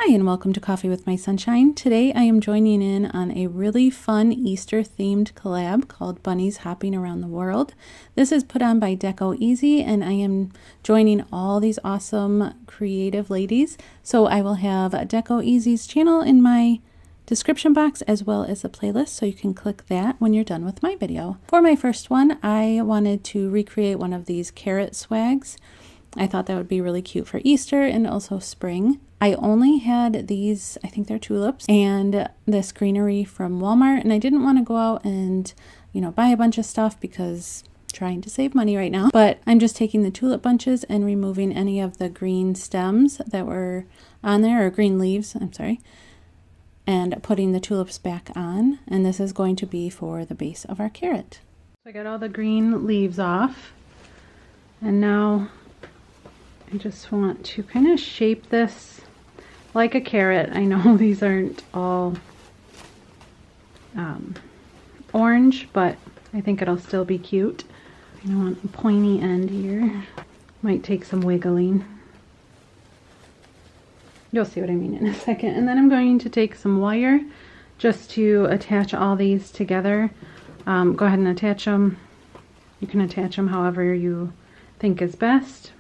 Hi and welcome to Coffee with My Sunshine. Today I am joining in on a really fun Easter themed collab called Bunnies Hopping Around the World. This is put on by Deco Easy and I am joining all these awesome creative ladies. So I will have Deco Easy's channel in my description box as well as a playlist, so you can click that when you're done with my video. For my first one, I wanted to recreate one of these carrot swags. I thought that would be really cute for Easter and also spring. I only had these, I think they're tulips, and this greenery from Walmart, and I didn't want to go out and, buy a bunch of stuff because trying to save money right now. But I'm just taking the tulip bunches and removing any of the green stems that were on there, or green leaves, I'm sorry, and putting the tulips back on. And this is going to be for the base of our carrot. So I got all the green leaves off, and now I just want to kind of shape this like a carrot. I know these aren't all orange, but I think it'll still be cute. I want a pointy end here. Might take some wiggling. You'll see what I mean in a second. And then I'm going to take some wire just to attach all these together. Go ahead and attach them. You can attach them however you think is best.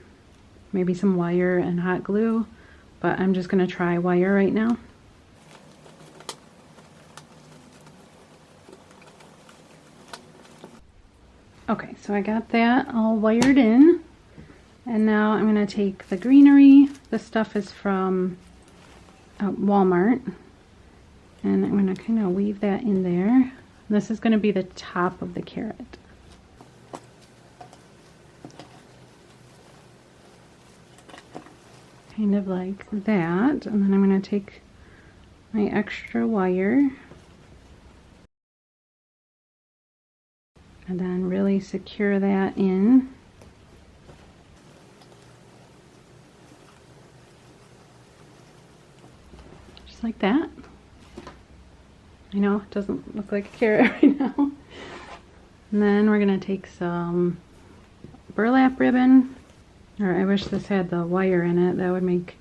Maybe some wire and hot glue, but I'm just going to try wire right now. Okay, so I got that all wired in, and now I'm going to take the greenery. This stuff is from Walmart, and I'm going to kind of weave that in there. This is going to be the top of the carrot. Kind of like that, and then I'm going to take my extra wire and then really secure that in. Just like that. I know it doesn't look like a carrot right now. And then we're going to take some burlap ribbon. Or I wish this had the wire in it. That would make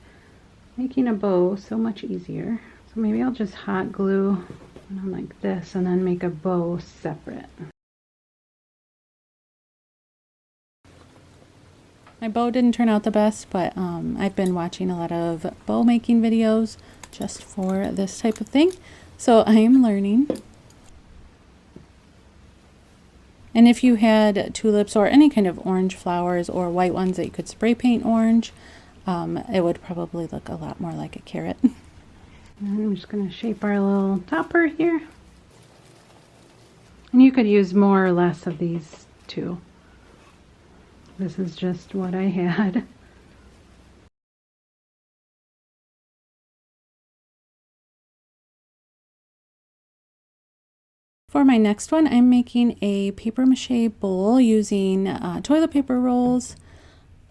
making a bow so much easier. So maybe I'll just hot glue on like this and then make a bow separate. My bow didn't turn out the best, but I've been watching a lot of bow making videos just for this type of thing. So I am learning. And if you had tulips or any kind of orange flowers or white ones that you could spray paint orange, it would probably look a lot more like a carrot. And I'm just going to shape our little topper here. And you could use more or less of these too. This is just what I had. For my next one, I'm making a paper mache bowl using toilet paper rolls,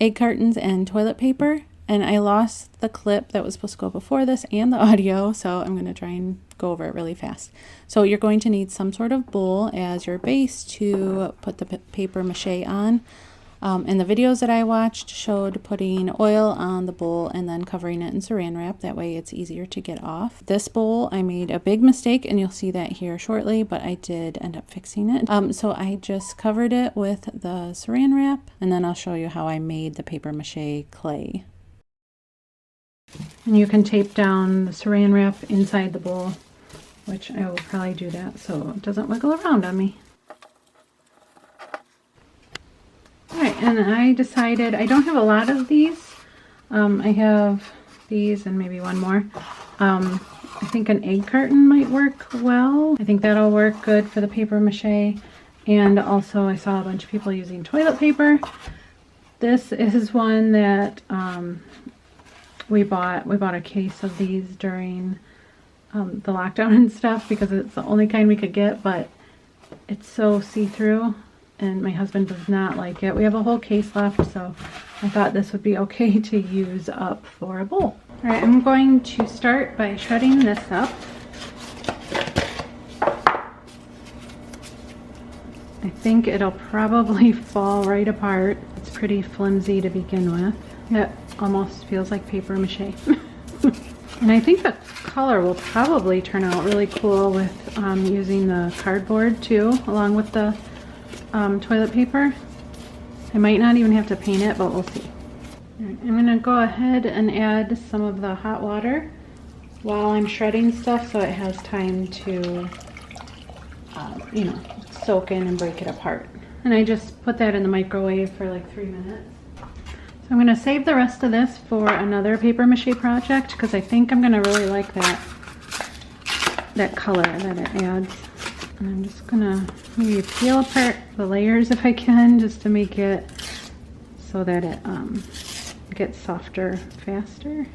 egg cartons, and toilet paper. And I lost the clip that was supposed to go before this and the audio, so I'm going to try and go over it really fast. So you're going to need some sort of bowl as your base to put the paper mache on. And the videos that I watched showed putting oil on the bowl and then covering it in saran wrap. That way it's easier to get off. This bowl, I made a big mistake, and you'll see that here shortly, but I did end up fixing it. So I just covered it with the saran wrap, and then I'll show you how I made the paper mache clay. And you can tape down the saran wrap inside the bowl, which I will probably do that so it doesn't wiggle around on me. Alright, and I decided I don't have a lot of these. I have these and maybe one more. I think an egg carton might work well. I think that'll work good for the paper mache. And also I saw a bunch of people using toilet paper. This is one that we bought a case of these during the lockdown and stuff because it's the only kind we could get, but it's so see-through. And my husband does not like it. We have a whole case left, so I thought this would be okay to use up for a bowl. All right, I'm going to start by shredding this up. I think it'll probably fall right apart. It's pretty flimsy to begin with. It almost feels like paper mache. And I think the color will probably turn out really cool with using the cardboard too, along with the toilet paper. I might not even have to paint it, but we'll see. Right, I'm gonna go ahead and add some of the hot water while I'm shredding stuff so it has time to, you know, soak in and break it apart. And I just put that in the microwave for like 3 minutes. So I'm gonna save the rest of this for another paper mache project because I think I'm gonna really like that color that it adds. And I'm just gonna maybe peel apart the layers if I can, just to make it so that it gets softer faster.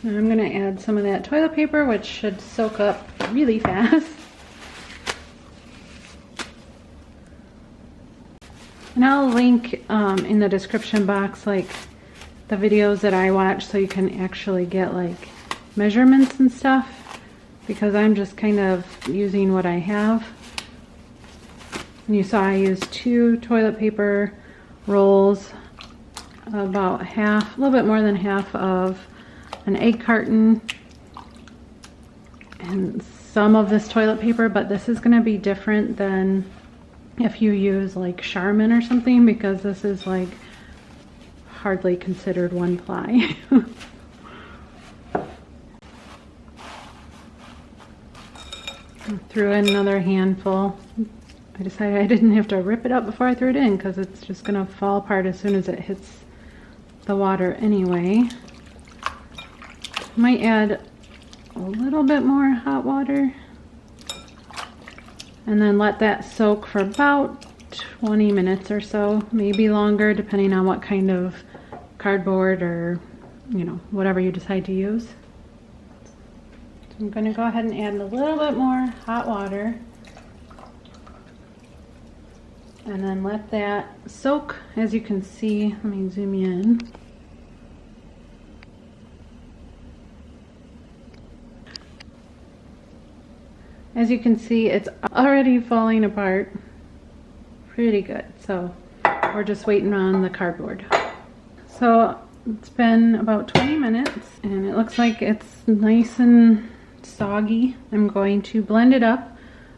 Now I'm gonna add some of that toilet paper, which should soak up really fast. And I'll link in the description box like the videos that I watch so you can actually get like measurements and stuff, because I'm just kind of using what I have. And you saw I used 2 toilet paper rolls, about half, a little bit more than half of an egg carton, and some of this toilet paper, but this is going to be different than if you use like Charmin or something, because this is like hardly considered 1-ply. Threw in another handful. I decided I didn't have to rip it up before I threw it in because it's just going to fall apart as soon as it hits the water anyway. Might add a little bit more hot water and then let that soak for about 20 minutes or so, maybe longer depending on what kind of cardboard or, you know, whatever you decide to use. So I'm going to go ahead and add a little bit more hot water and then let that soak. As you can see, let me zoom in. As you can see, it's already falling apart pretty good. So we're just waiting on the cardboard. So it's been about 20 minutes and it looks like it's nice and soggy. I'm going to blend it up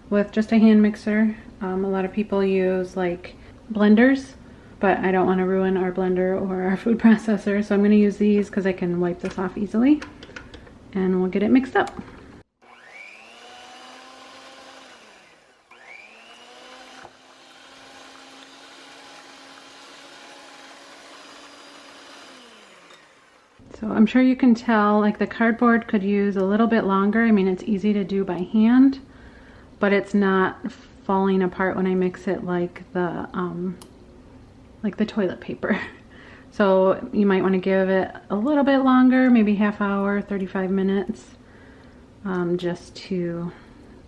with just a hand mixer. A lot of people use like blenders, but I don't want to ruin our blender or our food processor. So I'm going to use these because I can wipe this off easily and we'll get it mixed up. So I'm sure you can tell, like the cardboard could use a little bit longer. I mean, it's easy to do by hand, but it's not falling apart when I mix it like the toilet paper. So you might want to give it a little bit longer, maybe half hour, 35 minutes, just to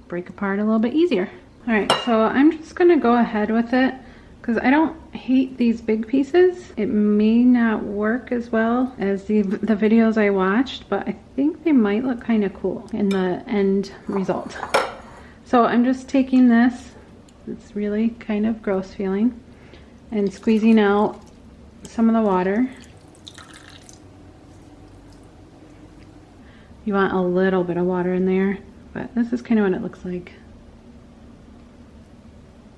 break apart a little bit easier. All right, so I'm just gonna go ahead with it because I don't hate these big pieces. It may not work as well as the videos I watched, but I think they might look kind of cool in the end result. So I'm just taking this, it's really kind of gross feeling, and squeezing out some of the water. You want a little bit of water in there, but this is kind of what it looks like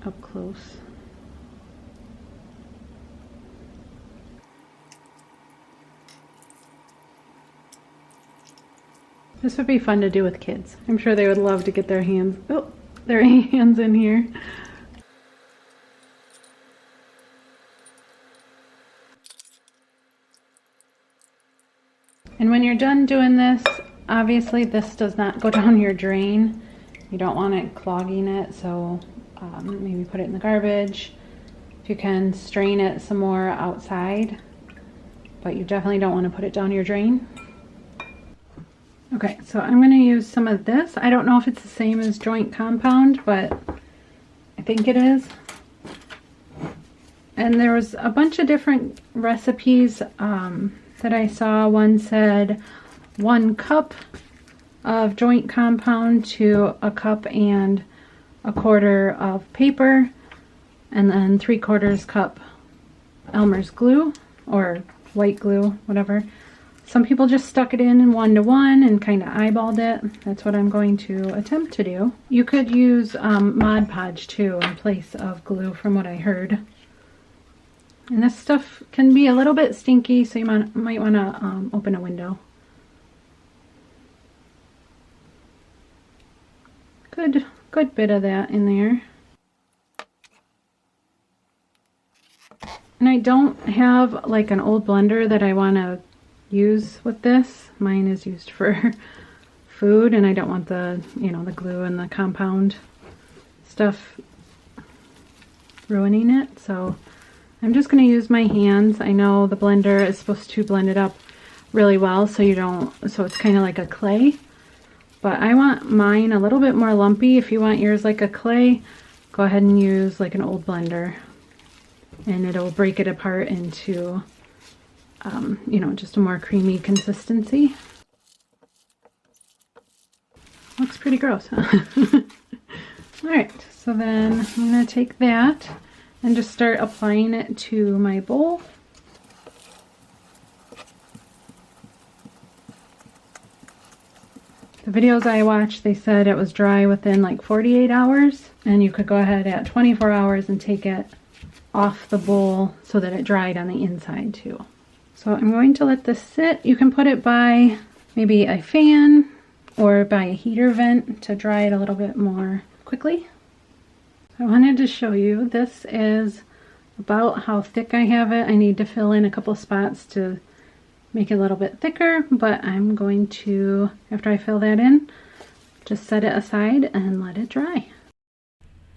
up close. This would be fun to do with kids. I'm sure they would love to get their hands in here. And when you're done doing this, obviously this does not go down your drain. You don't want it clogging it, so maybe put it in the garbage. If you can, strain it some more outside, but you definitely don't want to put it down your drain. Okay, so I'm going to use some of this. I don't know if it's the same as joint compound, but I think it is. And there was a bunch of different recipes that I saw. One said 1 cup of joint compound to 1 cup and 1/4 of paper, and then 3/4 cup Elmer's glue. or white glue, whatever. Some people just stuck it in 1-to-1 and kind of eyeballed it. That's what I'm going to attempt to do. You could use Mod Podge too in place of glue, from what I heard. And this stuff can be a little bit stinky, so you might want to open a window. Good bit of that in there. And I don't have like an old blender that I want to use with this. Mine is used for food, and I don't want the, you know, the glue and the compound stuff ruining it. So I'm just going to use my hands. I know the blender is supposed to blend it up really well, so it's kind of like a clay. But I want mine a little bit more lumpy. If you want yours like a clay, go ahead and use like an old blender, and it'll break it apart into you know, just a more creamy consistency. Looks pretty gross, huh? Alright, so then I'm going to take that and just start applying it to my bowl. The videos I watched, they said it was dry within like 48 hours, and you could go ahead at 24 hours and take it off the bowl so that it dried on the inside too. So I'm going to let this sit. You can put it by maybe a fan or by a heater vent to dry it a little bit more quickly. I wanted to show you, this is about how thick I have it. I need to fill in a couple spots to make it a little bit thicker, but I'm going to, after I fill that in, just set it aside and let it dry.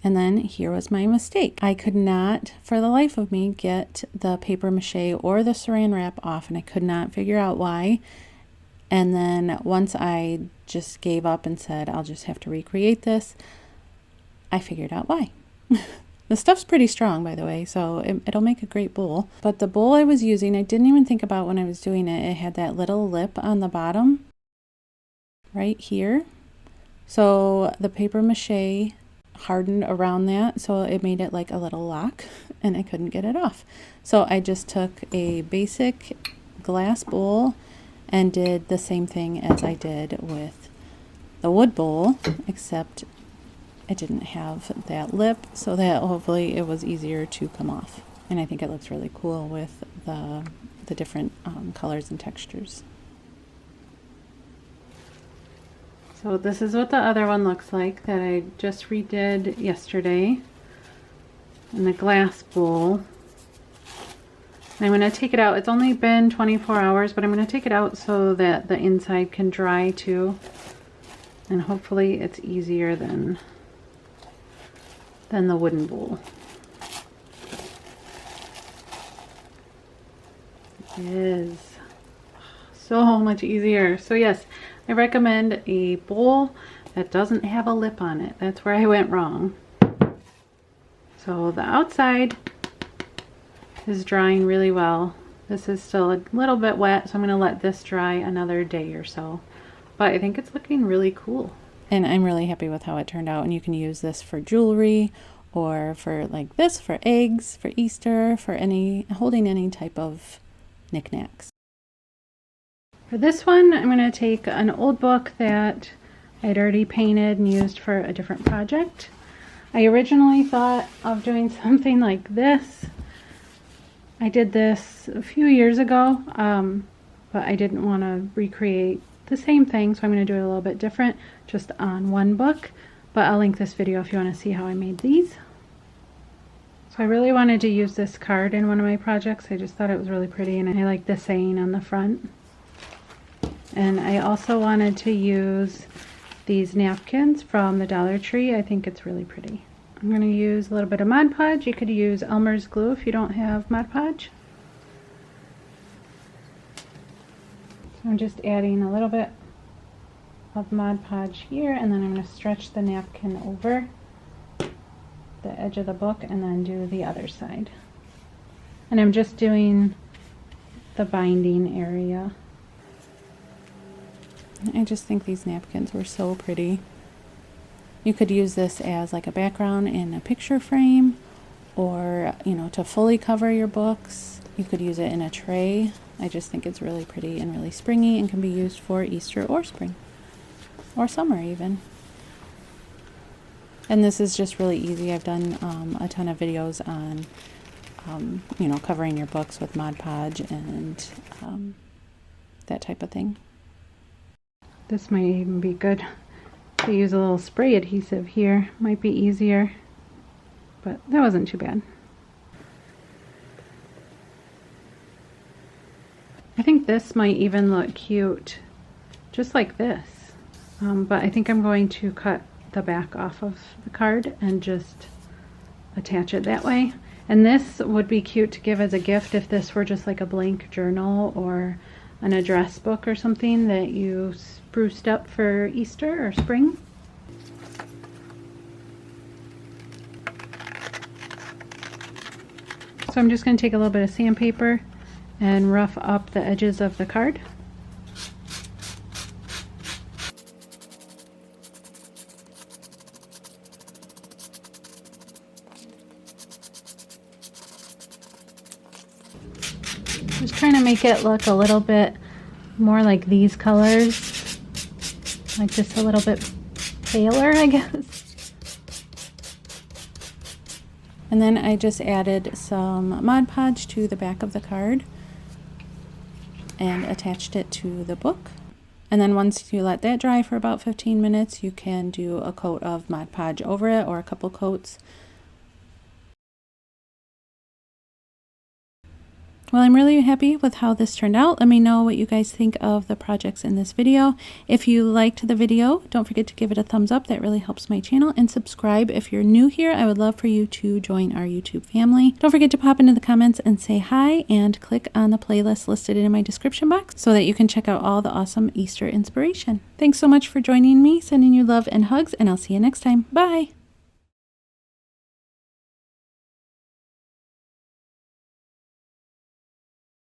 And then here was my mistake. I could not, for the life of me, get the paper mache or the saran wrap off, and I could not figure out why. And then once I just gave up and said, I'll just have to recreate this, I figured out why. The stuff's pretty strong, by the way, so it'll make a great bowl. But the bowl I was using, I didn't even think about when I was doing it. It had that little lip on the bottom, right here. So the paper mache hardened around that, so it made it like a little lock, and I couldn't get it off. So I just took a basic glass bowl and did the same thing as I did with the wood bowl, except it didn't have that lip, so that hopefully it was easier to come off. And I think it looks really cool with the different colors and textures. So this is what the other one looks like that I just redid yesterday in the glass bowl. And I'm going to take it out. It's only been 24 hours, but I'm going to take it out so that the inside can dry too. And hopefully it's easier than the wooden bowl. It is so much easier. So yes, I recommend a bowl that doesn't have a lip on it. That's where I went wrong. So the outside is drying really well. This is still a little bit wet, so I'm going to let this dry another day or so. But I think it's looking really cool. And I'm really happy with how it turned out. And you can use this for jewelry, or for like this, for eggs, for Easter, for holding any type of knickknacks. For this one, I'm going to take an old book that I'd already painted and used for a different project. I originally thought of doing something like this. I did this a few years ago, but I didn't want to recreate the same thing, so I'm going to do it a little bit different, just on one book. But I'll link this video if you want to see how I made these. So I really wanted to use this card in one of my projects. I just thought it was really pretty, and I like the saying on the front. And I also wanted to use these napkins from the Dollar Tree. I think it's really pretty. I'm going to use a little bit of Mod Podge. You could use Elmer's glue if you don't have Mod Podge. So I'm just adding a little bit of Mod Podge here, and then I'm going to stretch the napkin over the edge of the book and then do the other side. And I'm just doing the binding area. I just think these napkins were so pretty. You could use this as like a background in a picture frame, or, you know, to fully cover your books. You could use it in a tray. I just think it's really pretty and really springy and can be used for Easter or spring or summer even. And this is just really easy. I've done a ton of videos on, you know, covering your books with Mod Podge and that type of thing. This might even be good to use a little spray adhesive here. Might be easier, but that wasn't too bad. I think this might even look cute just like this, but I think I'm going to cut the back off of the card and just attach it that way. And this would be cute to give as a gift if this were just like a blank journal or an address book or something that you spruced up for Easter or spring. So I'm just going to take a little bit of sandpaper and rough up the edges of the card. Just trying to make it look a little bit more like these colors, like just a little bit paler, I guess. And then I just added some Mod Podge to the back of the card and attached it to the book. And then once you let that dry for about 15 minutes, you can do a coat of Mod Podge over it or a couple coats. Well, I'm really happy with how this turned out. Let me know what you guys think of the projects in this video. If you liked the video, don't forget to give it a thumbs up. That really helps my channel. And subscribe if you're new here. I would love for you to join our YouTube family. Don't forget to pop into the comments and say hi, and click on the playlist listed in my description box so that you can check out all the awesome Easter inspiration. Thanks so much for joining me. Sending you love and hugs, and I'll see you next time. Bye!